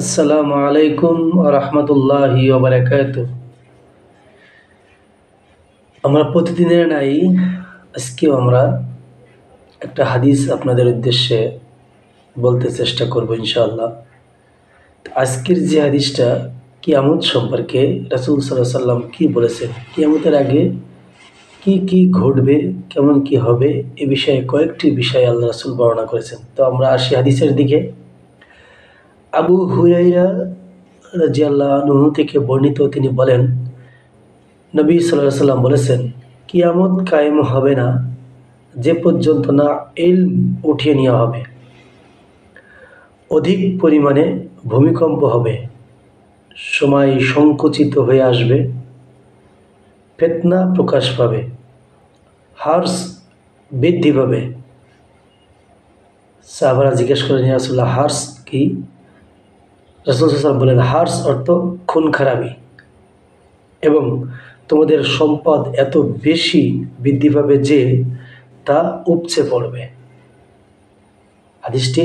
আসসালামু আলাইকুম ওয়া রাহমাতুল্লাহি ওয়া বারাকাতুহু। আমরা প্রতিদিনের নাই আজকেও আমরা একটা হাদিস আপনাদের উদ্দেশ্যে বলতে চেষ্টা করব ইনশাআল্লাহ। আজকের যে হাদিসটা কিয়ামত সম্পর্কে রাসূল সাল্লাল্লাহু আলাইহি সাল্লাম কি বলেছেন, কিয়ামতের আগে কি কি ঘটবে, কেমন কি হবে এ বিষয়ে কয়েকটি বিষয় আল্লাহ রাসূল বর্ণনা করেছেন। তো আমরা আসি হাদিসের দিকে। আবু হুরায়রা রাদিয়াল্লাহু আনহু থেকে বর্ণিত, তিনি বলেন, নবী সাল্লাল্লাহু আলাইহি সাল্লাম বলেছেন, কিয়ামত কায়েম হবে না যে পর্যন্ত না ইলম উঠিয়ে নেওয়া হবে, অধিক পরিমাণে ভূমিকম্প হবে, সময় সংকুচিত হয়ে আসবে, ফিতনা প্রকাশ পাবে, হার্স বৃদ্ধি পাবে। সাহাবারা জিজ্ঞেস করেন, ইয়া রাসূলুল্লাহ, হার্স কি? রাসূল সাল্লাল্লাহু আলাইহি ওয়াসাল্লাম বলেন, হার্স অর্থ খুন খারাপি, এবং তোমাদের সম্পদ এত বেশি বৃদ্ধি পাবে যে তা উপচে পড়বে। হাদিসটি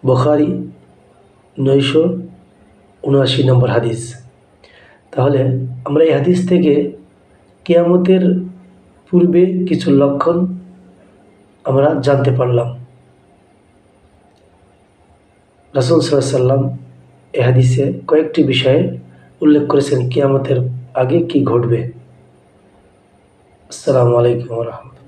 বুখারী 979 নম্বর হাদিস। তাহলে আমরা এই হাদিস থেকে কিয়ামতের পূর্বে কিছু লক্ষণ আমরা জানতে পারলাম। রাসূল সাল্লাল্লাহু আলাইহি সাল্লাম এই হাদিসে কয়েকটি বিষয়ে উল্লেখ করেছেন কিয়ামতের আগে কি ঘটবে। আসসালামু আলাইকুম ওয়া রাহমাতুল্লাহ।